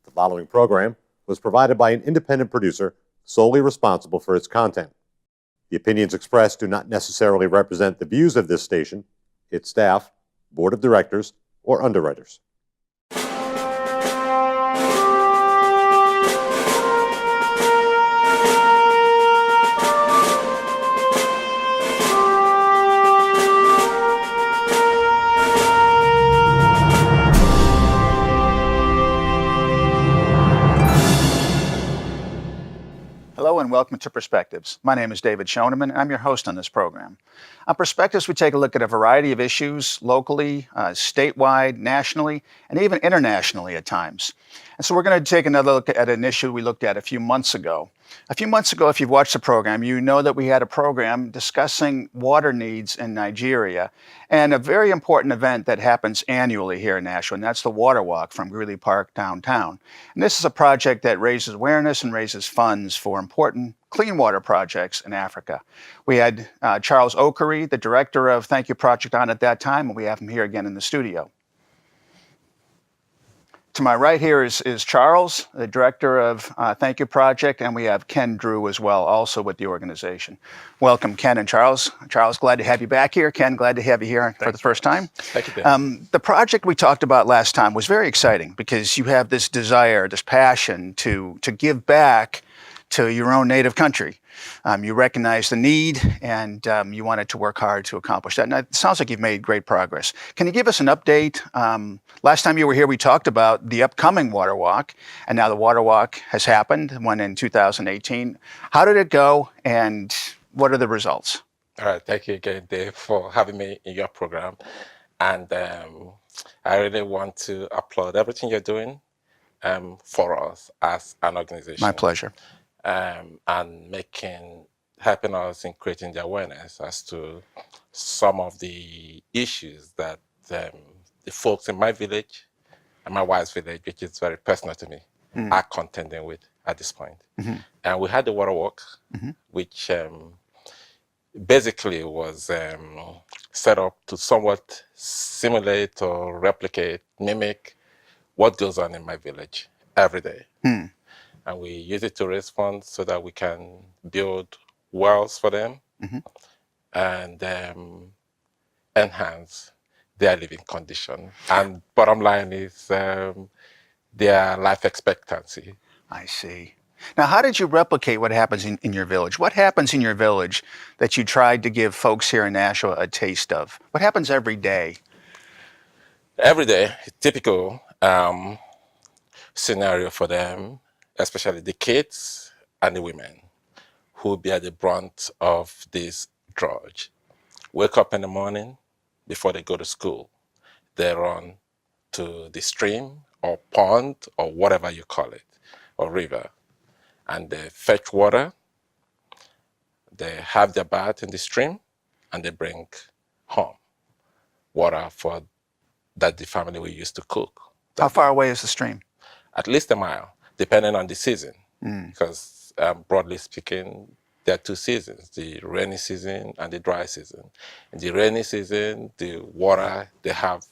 The following program was provided by an independent producer solely responsible for its content. The opinions expressed do not necessarily represent the views of this station, its staff, board of directors, or underwriters. Hello and welcome to Perspectives. My name is David Schoneman and I'm your host on this program. On Perspectives, we take a look at a variety of issues locally, statewide, nationally, and even internationally at times. And so we're going to take another look at an issue we looked at a few months ago. A few months ago, if you've watched the program, you know that we had a program discussing water needs in Nigeria and a very important event that happens annually here in Nashua, and that's the Water Walk from Greeley Park downtown. And this is a project that raises awareness and raises funds for important clean water projects in Africa. We had Charles Okorie, the director of Thank You Project, on at that time, and we have him here again in the studio. To my right here is Charles, the director of Thank You Project, and we have Ken Drew as well, also with the organization. Welcome, Ken and Charles. Charles, glad to have you back here. Ken, glad to have you here for the first time. Thank you, Dan. The project we talked about last time was very exciting because you have this desire, this passion to give back to your own native country. You recognize the need and you wanted to work hard to accomplish that. And it sounds like you've made great progress. Can you give us an update? Last time you were here, we talked about the upcoming Water Walk, and now the Water Walk has happened, one in 2018. How did it go, and what are the results? All right, thank you again, Dave, for having me in your program. And I really want to applaud everything you're doing for us as an organization. My pleasure. And helping us in creating the awareness as to some of the issues that the folks in my village and my wife's village, which is very personal to me, are contending with at this point. And we had the Water Walk, which basically was set up to somewhat simulate or replicate, mimic what goes on in my village every day. And we use it to raise funds so that we can build wells for them and enhance their living condition. And bottom line is their life expectancy. I see. Now, how did you replicate what happens in your village? What happens in your village that you tried to give folks here in Nashua a taste of? What happens every day? Every day, typical scenario for them, especially the kids and the women who bear the brunt of this drudge. Wake up in the morning before they go to school. They run to the stream or pond or whatever you call it, or river, and they fetch water. They have their bath in the stream and they bring home water for that the family will use to cook. How far away is the stream? At least a mile, depending on the season, because broadly speaking, there are two seasons, the rainy season and the dry season. In the rainy season, the water, they have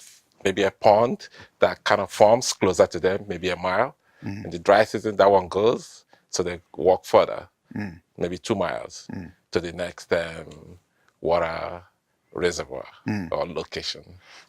maybe a pond that kind of forms closer to them, maybe a mile. In the dry season, that one goes, so they walk further, maybe 2 miles to the next water reservoir or location.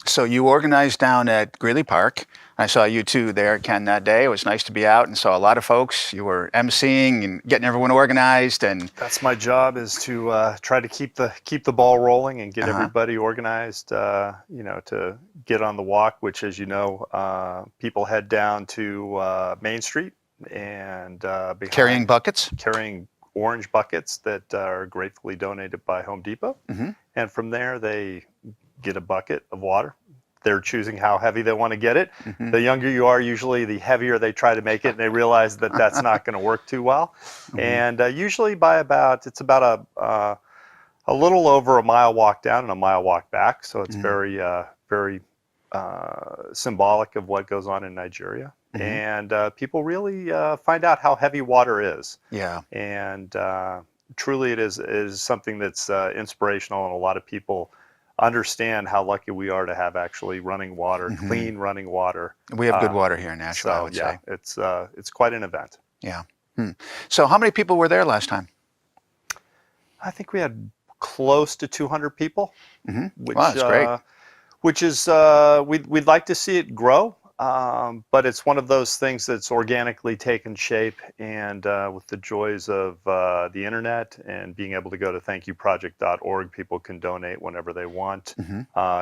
So you organized down at Greeley Park. I saw you too there, Ken, that day. It was nice to be out and saw a lot of folks. You were emceeing and getting everyone organized, and that's my job, is to try to keep the ball rolling and get everybody organized. To get on the walk, which, as you know, people head down to Main Street and carrying buckets, carrying orange buckets that are gratefully donated by Home Depot. And from there, they get a bucket of water. They're choosing how heavy they want to get it. The younger you are, usually the heavier they try to make it, and they realize that that's not going to work too well. And usually by it's about a little over a mile walk down and a mile walk back. So it's very symbolic of what goes on in Nigeria. And people really find out how heavy water is. Yeah. And truly it is something that's inspirational, and a lot of people understand how lucky we are to have actually running water, clean running water. We have good water here in Nashua, I So would yeah, say. it's quite an event. Yeah. So how many people were there last time? I think we had close to 200 people, which Wow, that's great. which is we'd like to see it grow, but it's one of those things that's organically taken shape, and with the joys of the internet and being able to go to thankyouproject.org, people can donate whenever they want,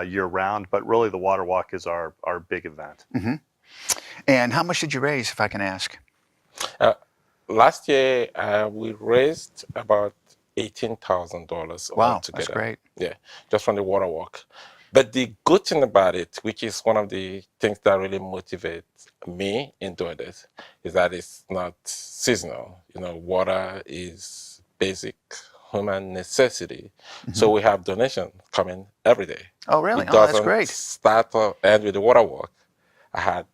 year round. But really, the Water Walk is our big event. And how much did you raise, if I can ask? Last year, we raised about $18,000 Wow, altogether. that's great. Yeah, just from the water walk. But the good thing about it, which is one of the things that really motivates me in doing this, is that it's not seasonal. You know, water is basic human necessity. So we have donations coming every day. Oh, really? It Oh, that's doesn't great. start or end with the water walk. I had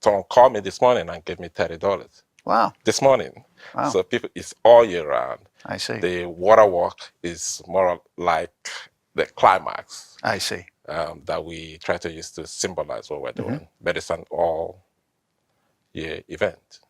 someone call me this morning and gave me $30 Wow, this morning. Wow. So people, it's all year round. I see. The water walk is more like the climax I see. that we try to use to symbolize what we're doing. But it's an all year event.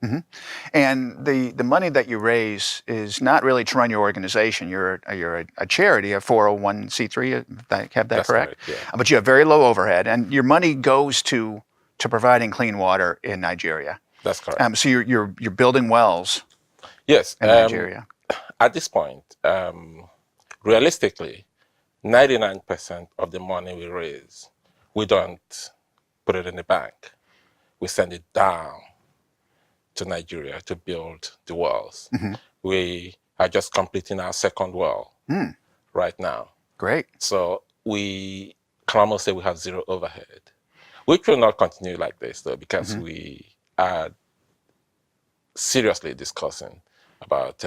And the money that you raise is not really to run your organization. You're a charity, a 401c3. If I have that That's correct? correct, yeah. But you have very low overhead, and your money goes to providing clean water in Nigeria. That's correct. So you're building wells Yes. in Nigeria. At this point, realistically, 99% of the money we raise, we don't put it in the bank. We send it down to Nigeria to build the wells. We are just completing our second well right now. Great. So we can almost say we have zero overhead. We will not continue like this, though, because we are seriously discussing about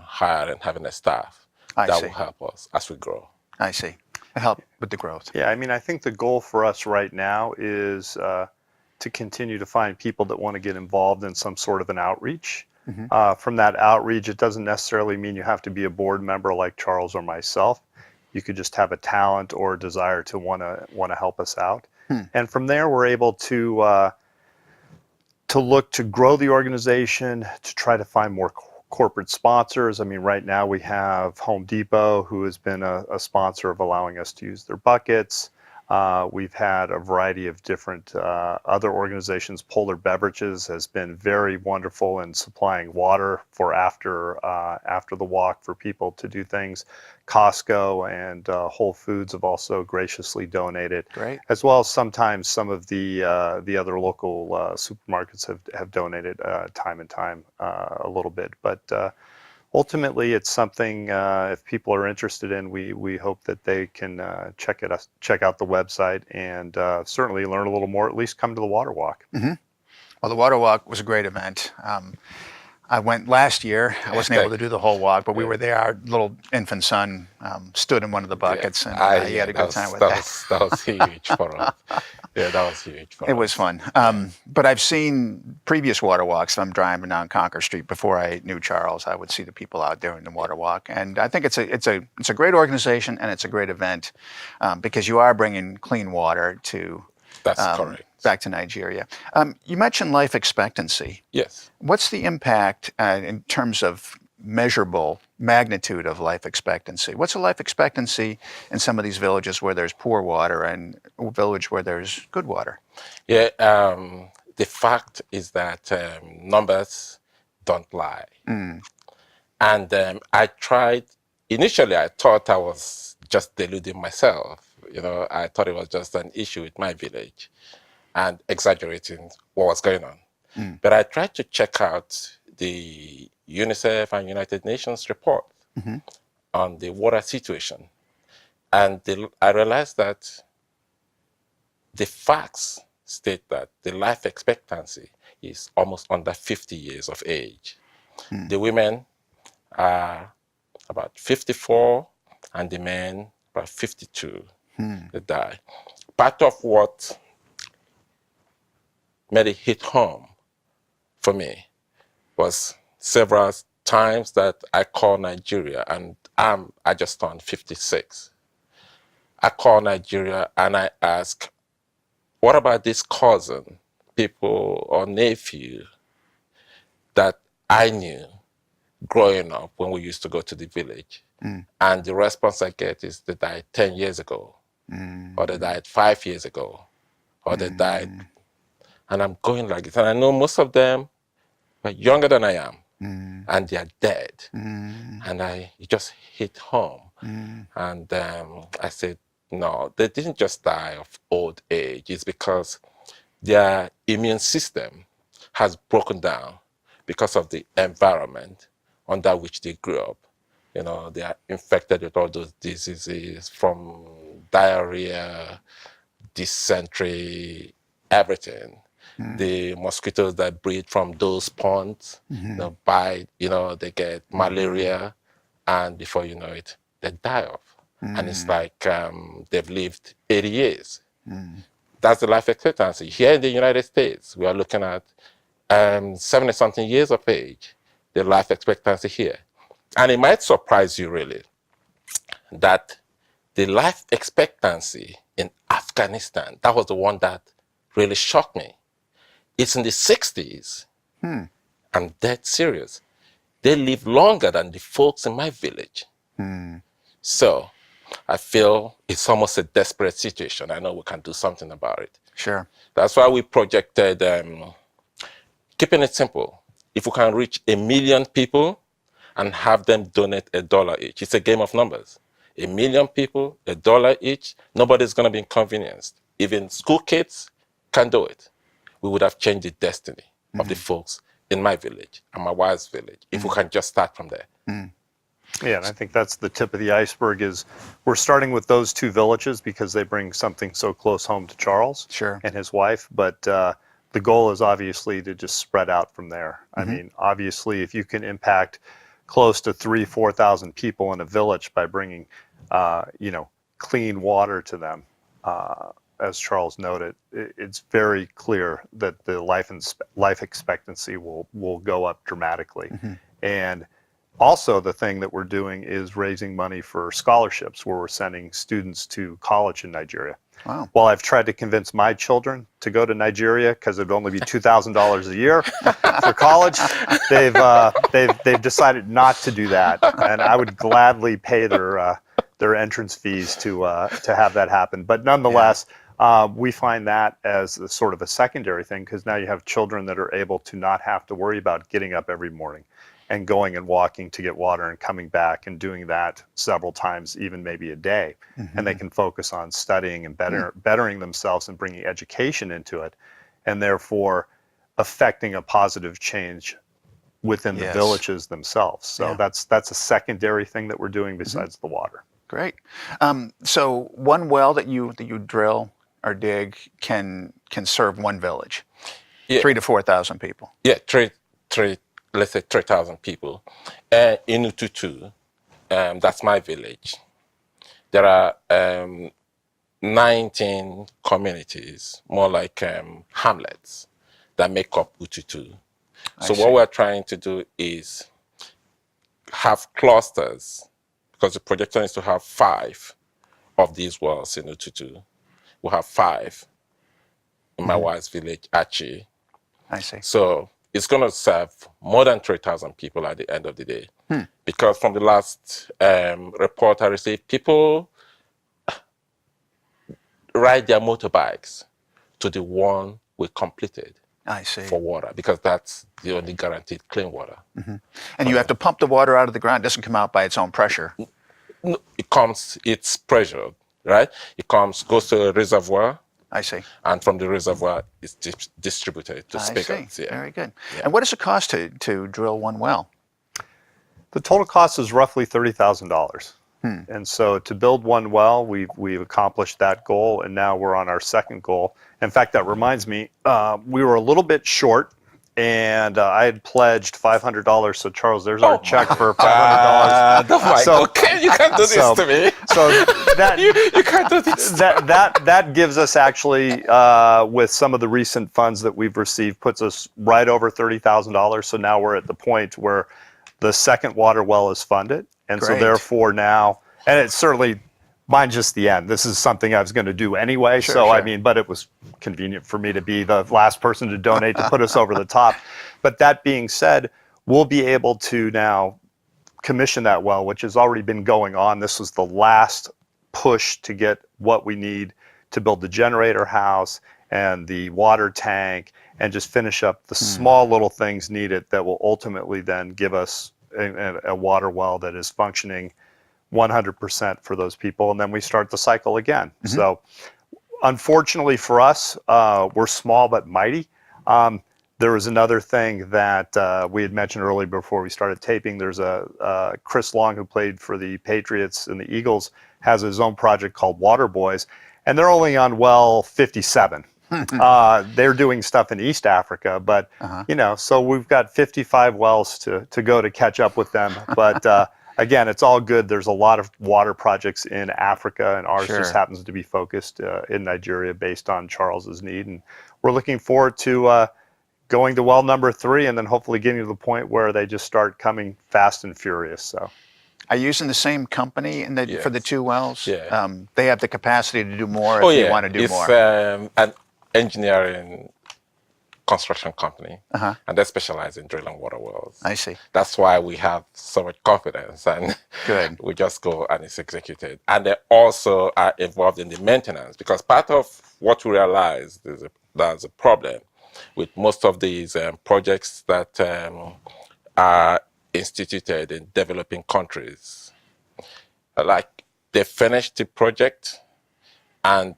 hiring, having a staff I that see. will help us as we grow. I see. Help with the growth. Yeah, I mean, I think the goal for us right now is to continue to find people that want to get involved in some sort of an outreach. From that outreach, it doesn't necessarily mean you have to be a board member like Charles or myself. You could just have a talent or a desire to want to help us out. And from there, we're able to look to grow the organization, to try to find more corporate sponsors. I mean, right now we have Home Depot, who has been a sponsor of allowing us to use their buckets. We've had a variety of different other organizations. Polar Beverages has been very wonderful in supplying water for after the walk for people to do things. Costco and Whole Foods have also graciously donated. Great. As well as sometimes some of the other local supermarkets have donated time and time a little bit. But ultimately, it's something if people are interested in, we hope that they can check out the website and certainly learn a little more. At least come to the Water Walk. Well, the water walk was a great event. I went last year. I wasn't able to do the whole walk, but we were there. Our little infant son stood in one of the buckets, and he had a good time with that. That was huge for us. Yeah, that was huge for us. It was fun. But I've seen previous water walks. I'm driving down Concord Street. Before I knew Charles, I would see the people out there in the water walk, and I think it's a great organization and it's a great event because you are bringing clean water to That's correct. back to Nigeria. You mentioned life expectancy. Yes. What's the impact in terms of measurable magnitude of life expectancy? What's the life expectancy in some of these villages where there's poor water and a village where there's good water? Yeah. The fact is that numbers don't lie. And initially I thought I was just deluding myself. You know, I thought it was just an issue with my village and exaggerating what was going on. But I tried to check out the UNICEF and United Nations report on the water situation. And I realized that the facts state that the life expectancy is almost under 50 years of age. The women are about 54 and the men about 52. They die. Part of what made it hit home for me was several times that I called Nigeria, and I just turned 56. I call Nigeria and I ask, what about this cousin, people or nephew that I knew growing up when we used to go to the village? And the response I get is they died 10 years ago, or they died 5 years ago, or they died. And I'm going like this. And I know most of them were younger than I am, and they are dead. And it just hit home. And I said, no, they didn't just die of old age. It's because their immune system has broken down because of the environment under which they grew up. You know, they are infected with all those diseases from diarrhea, dysentery, everything. The mosquitoes that breed from those ponds, they bite, they get malaria, and before you know it, they die off. And it's like they've lived 80 years. That's the life expectancy. Here in the United States, we are looking at 70-something years of age, the life expectancy here. And it might surprise you really that the life expectancy in Afghanistan, that was the one that really shocked me. It's in the 60s. I'm dead serious. They live longer than the folks in my village. So I feel it's almost a desperate situation. I know we can do something about it. Sure. That's why we projected, keeping it simple, if we can reach 1 million people and have them donate $1 each. It's a game of numbers. 1 million people, $1 each, nobody's going to be inconvenienced. Even school kids can do it. We would have changed the destiny of the folks in my village and my wife's village if we can just start from there. Yeah, and I think that's the tip of the iceberg is we're starting with those 2 villages because they bring something so close home to Charles and his wife. But the goal is obviously to just spread out from there. I mean, obviously, if you can impact close to 3,000-4,000 people in a village by bringing, clean water to them, as Charles noted, it's very clear that the life expectancy will go up dramatically. And also the thing that we're doing is raising money for scholarships where we're sending students to college in Nigeria. Wow. While I've tried to convince my children to go to Nigeria because it'd only be $2,000 a year for college, they've decided not to do that, and I would gladly pay their entrance fees to have that happen. But nonetheless, we find that as a sort of a secondary thing because now you have children that are able to not have to worry about getting up every morning and going and walking to get water and coming back and doing that several times, even maybe a day. And they can focus on studying and bettering themselves and bringing education into it, and therefore affecting a positive change within the villages themselves. So that's a secondary thing that we're doing besides the water. Great. So one well that you drill or dig can serve one village, 3,000 to 4,000 people. Yeah, let's say 3,000 people. In Ututu, that's my village. There are 19 communities, more like hamlets, that make up Ututu. So what we're trying to do is have clusters, because the projection is to have 5 of these wells in Ututu. We'll have 5 in my wife's village, Achi. I see. So it's going to serve more than 3,000 people at the end of the day. Because from the last report I received, people ride their motorbikes to the one we completed. I see. For water, because that's the only guaranteed clean water. And you have to pump the water out of the ground. It doesn't come out by its own pressure. No, it's pressured, right? It goes to a reservoir. I see. And from the reservoir, it's distributed to spigots. Yeah. Very good. And what does it cost to drill one well? The total cost is roughly $30,000. And so to build one well, we've accomplished that goal, and now we're on our second goal. In fact, that reminds me, we were a little bit short, and I had pledged $500. So Charles, there's our check for $500. Okay, you can't do this to me. So that you can't do this. That gives us actually, with some of the recent funds that we've received, puts us right over $30,000. So now we're at the point where the second water well is funded. And so therefore now, and it's certainly mine's just the end. This is something I was going to do anyway. Sure. I mean, but it was convenient for me to be the last person to donate to put us over the top. But that being said, we'll be able to now commission that well, which has already been going on. This was the last push to get what we need to build the generator house and the water tank and just finish up the small little things needed that will ultimately then give us a water well that is functioning 100% for those people, and then we start the cycle again. So unfortunately for us, we're small but mighty. There was another thing that we had mentioned earlier before we started taping. There's a Chris Long, who played for the Patriots and the Eagles, has his own project called Water Boys, and they're only on well 57. They're doing stuff in East Africa, but you know, so we've got 55 wells to go to catch up with them. But again, it's all good. There's a lot of water projects in Africa, and ours just happens to be focused in Nigeria based on Charles's need. And we're looking forward to going to well number 3, and then hopefully getting to the point where they just start coming fast and furious. So, are you using the same company for the 2 wells? Yeah. They have the capacity to do more if you want to do more. It's an engineering construction company, and they specialize in drilling water wells. I see. That's why we have so much confidence, and Good. we just go and it's executed. And they also are involved in the maintenance, because part of what we realized is there's a problem with most of these projects that are instituted in developing countries. Like, they finish the project and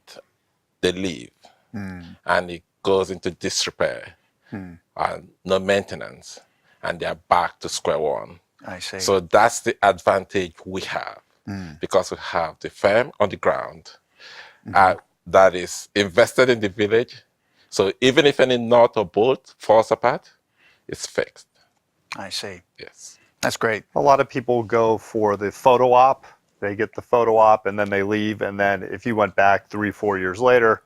they leave, and it goes into disrepair and no maintenance, and they're back to square one. I see. So that's the advantage we have, because we have the firm on the ground that is invested in the village. So even if any knot or bolt falls apart, it's fixed. I see. Yes. That's great. a lot of people go for the photo op. They get the photo op and then they leave. And then if you went back 3-4 years later,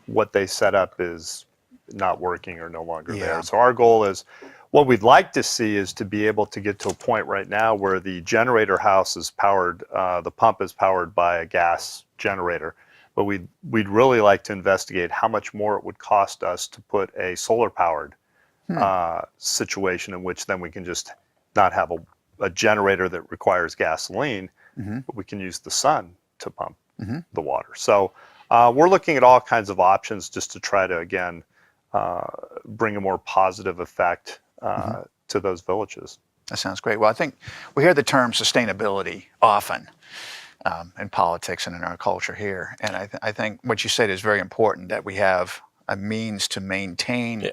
what they set up is not working or no longer there. So our goal is, what we'd like to see is to be able to get to a point right now where the generator house is powered, the pump is powered by a gas generator. But we'd really like to investigate how much more it would cost us to put a solar powered situation in which then we can just not have a generator that requires gasoline, but we can use the sun to pump the water. So we're looking at all kinds of options just to try to, again, bring a more positive effect to those villages. That sounds great. Well, I think we hear the term sustainability often in politics and in our culture here. And I think what you said is very important, that we have a means to maintain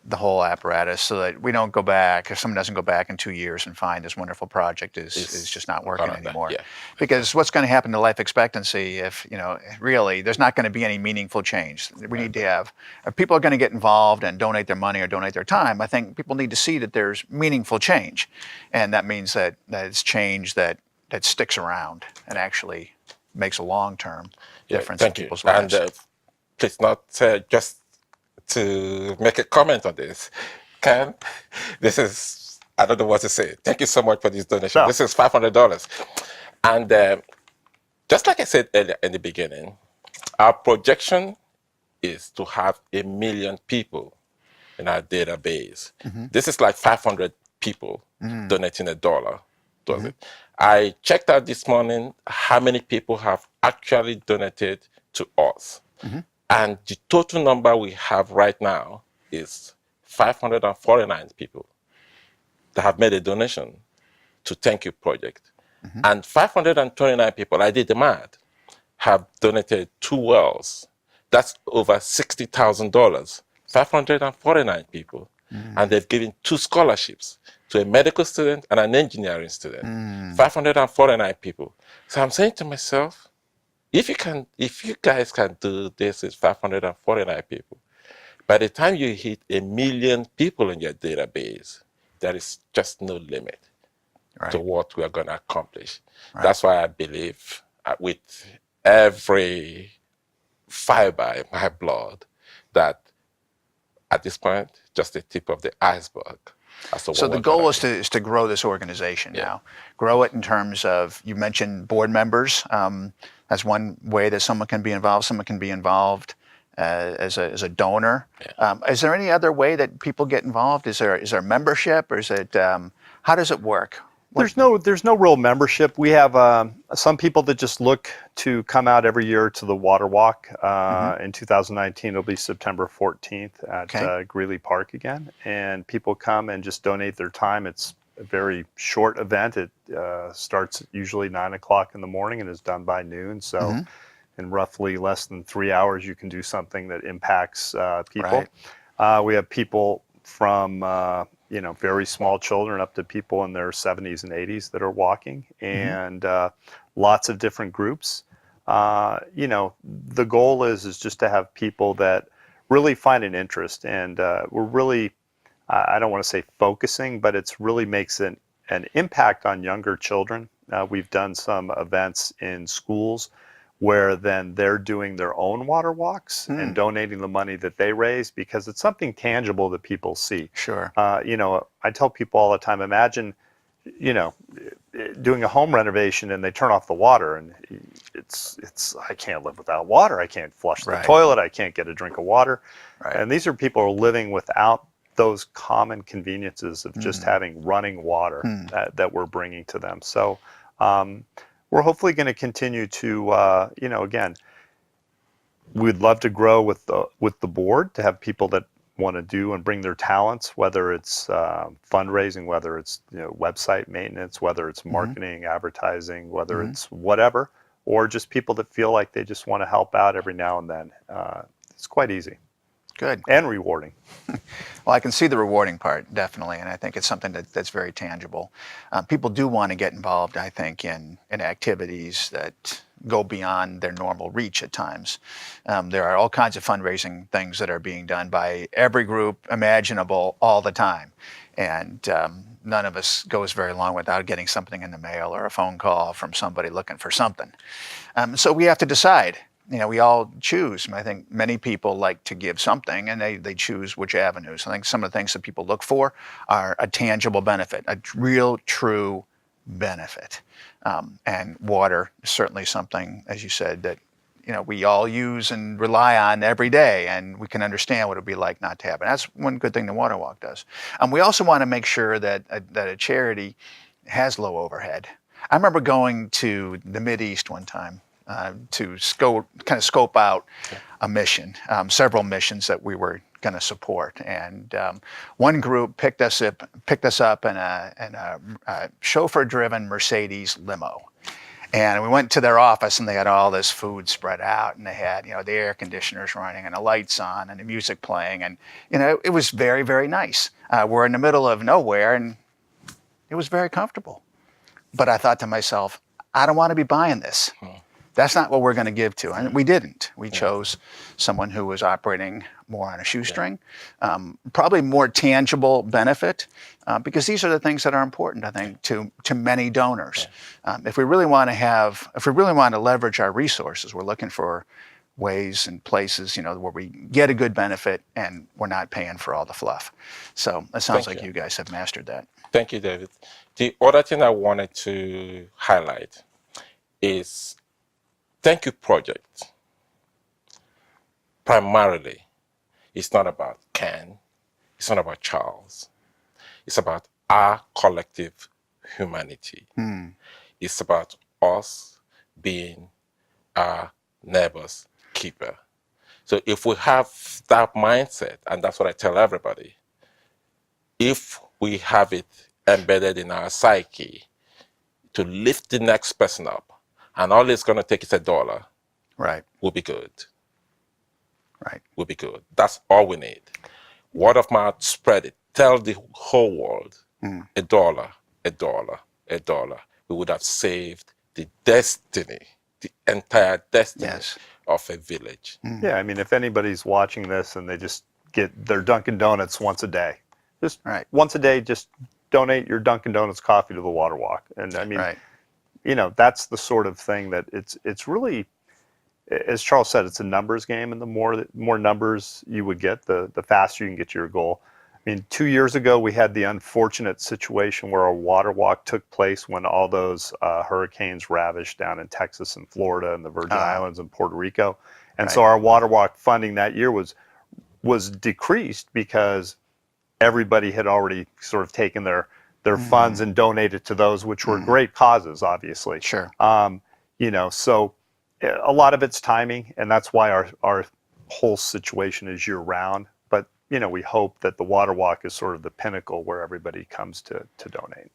the whole apparatus so that we don't go back, if someone doesn't go back in 2 years and find this wonderful project is just not working anymore. Because what's going to happen to life expectancy if, you know, really there's not going to be any meaningful change. We need to have, if people are going to get involved and donate their money or donate their time, I think people need to see that there's meaningful change. And that means that it's change that sticks around and actually makes a long-term difference in people's lives. And please not just to make a comment on this, Ken, this is, I don't know what to say. Thank you so much for this donation. No. This is $500. And just like I said earlier in the beginning, our projection is to have 1 million people in our database. This is like 500 people donating $1, does it? I checked out this morning how many people have actually donated to us. And the total number we have right now is 549 people that have made a donation to Thank You Project. And 529 people, I did the math, have donated 2 wells. That's over $60,000. 549 people. And they've given 2 scholarships to a medical student and an engineering student. 549 people. So I'm saying to myself, if you guys can do this with 549 people, by the time you hit 1 million people in your database, there is just no limit to what we are going to accomplish. That's why I believe with every fiber in my blood that at this point, just the tip of the iceberg as to So what the we're goal gonna is do. to grow this organization Yeah. now. Grow it in terms of, you mentioned board members. That's one way that someone can be involved. Someone can be involved as a donor. Yeah. Is there any other way that people get involved? Is there membership, or is it how does it work? There's no real membership. We have some people that just look to come out every year to the water walk. In 2019, it'll be September 14th at Okay. Greeley Park again, and people come and just donate their time. It's a very short event. It starts usually 9 o'clock in the morning and is done by noon. So in roughly less than 3 hours, you can do something that impacts people. Right. We have people from very small children up to people in their 70s and 80s that are walking, and lots of different groups. The goal is just to have people that really find an interest, and we're really, I don't want to say focusing, but it's really makes an impact on younger children. We've done some events in schools where then they're doing their own water walks and donating the money that they raise, because it's something tangible that people see. Sure. I tell people all the time, imagine, doing a home renovation and they turn off the water, and it's I can't live without water. I can't flush the Right. toilet. I can't get a drink of water. Right. And these are people who are living without those common conveniences of just having running water that we're bringing to them. So we're hopefully going to continue to, again, we'd love to grow with the board, to have people that want to do and bring their talents, whether it's fundraising, whether it's website maintenance, whether it's marketing, advertising, whether it's whatever, or just people that feel like they just want to help out every now and then. It's quite easy. Good. And rewarding. Well, I can see the rewarding part, definitely, and I think it's something that's very tangible. People do want to get involved, I think, in activities that go beyond their normal reach at times. There are all kinds of fundraising things that are being done by every group imaginable all the time, and none of us goes very long without getting something in the mail or a phone call from somebody looking for something. So we have to decide. We all choose. I think many people like to give something, and they choose which avenues. I think some of the things that people look for are a tangible benefit, a real, true benefit. And water is certainly something, as you said, that we all use and rely on every day, and we can understand what it would be like not to have it. That's one good thing the Water Walk does. We also want to make sure that a charity has low overhead. I remember going to the Mideast one time to scope out a mission, several missions that we were going to support, and one group picked us up in a chauffeur-driven Mercedes limo, and we went to their office, and they had all this food spread out, and they had the air conditioners running and the lights on and the music playing, and it was very, very nice. We're in the middle of nowhere, and it was very comfortable. But I thought to myself, I don't want to be buying this. That's not what we're going to give to. And we didn't. We chose someone who was operating more on a shoestring, probably more tangible benefit, because these are the things that are important, I think, to many donors. If we really want to leverage our resources, we're looking for ways and places, where we get a good benefit and we're not paying for all the fluff. So it sounds like you guys have mastered that. Thank you, David. The other thing I wanted to highlight is Thank You Project. Primarily, it's not about Ken, it's not about Charles. It's about our collective humanity. It's about us being our neighbor's keeper. So if we have that mindset, and that's what I tell everybody, if we have it embedded in our psyche to lift the next person up, and all it's going to take is $1, Right. we'll be good. Right. We'll be good. That's all we need. Word of mouth, spread it. Tell the whole world, $1, $1. We would have saved the destiny, the entire destiny of a village. Yeah, I mean, if anybody's watching this and they just get their Dunkin' Donuts once a day, just once a day, just donate your Dunkin' Donuts coffee to the Water Walk. And I mean, that's the sort of thing that it's really, as Charles said, it's a numbers game, and the more numbers you would get, the faster you can get to your goal. I mean, 2 years ago, we had the unfortunate situation where a water walk took place when all those hurricanes ravaged down in Texas and Florida and the Virgin Islands and Puerto Rico. And so our water walk funding that year was decreased because everybody had already sort of taken their funds and donated to those, which were great causes, obviously. Sure. You know, so a lot of it's timing, and that's why our whole situation is year round. But, you know, we hope that the water walk is sort of the pinnacle where everybody comes to donate.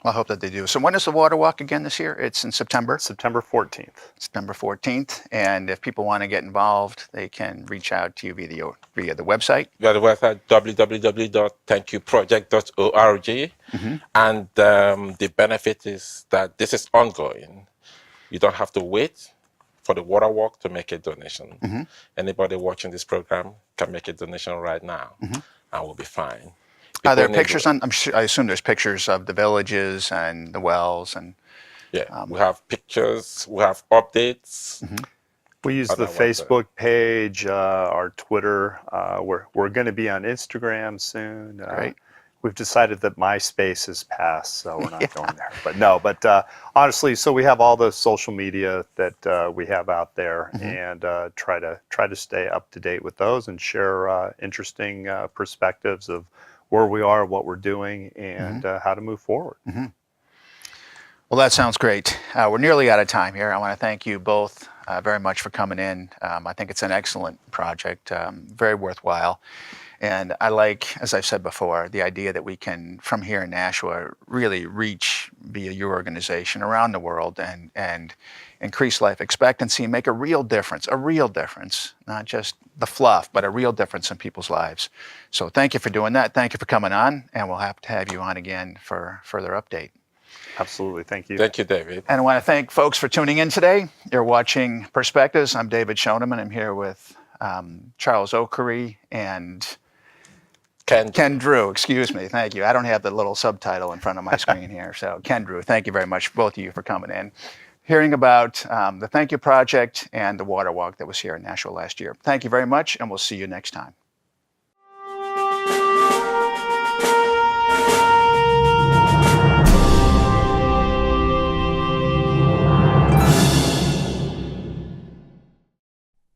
Well, I hope that they do. So when is the water walk again this year? It's in September? September 14th. September 14th. And if people want to get involved, they can reach out to you via the website. We have the website www.thankyouproject.org. And the benefit is that this is ongoing. You don't have to wait for the water walk to make a donation. Anybody watching this program can make a donation right now, and we'll be fine. Are there pictures on? I assume there's pictures of the villages and the wells and. Yeah, we have pictures. We have updates. We use on the our website. Facebook page, our Twitter. We're going to be on Instagram soon. Great. We've decided that MySpace is past, so we're not going there. But no, honestly, so we have all the social media that we have out there, and try to stay up to date with those and share interesting perspectives of where we are, what we're doing, and how to move forward. Well, that sounds great. We're nearly out of time here. I want to thank you both very much for coming in. I think it's an excellent project, very worthwhile. And I like, as I've said before, the idea that we can, from here in Nashua, really reach via your organization around the world and increase life expectancy and make a real difference, not just the fluff, but a real difference in people's lives. So thank you for doing that. Thank you for coming on, and we'll have to have you on again for further update. Absolutely. Thank you. Thank you, David. And I want to thank folks for tuning in today. You're watching Perspectives. I'm David Schoneman. I'm here with Charles Okorie and Ken Drew. Excuse me. Thank you. I don't have the little subtitle in front of my screen here. So Ken Drew, thank you very much, both of you, for coming in. Hearing about the Thank You Project and the water walk that was here in Nashua last year. Thank you very much, and we'll see you next time.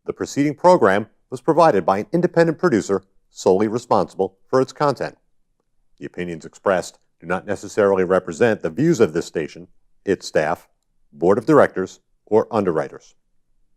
The preceding program was provided by an independent producer solely responsible for its content. The opinions expressed do not necessarily represent the views of this station, its staff, board of directors, or underwriters.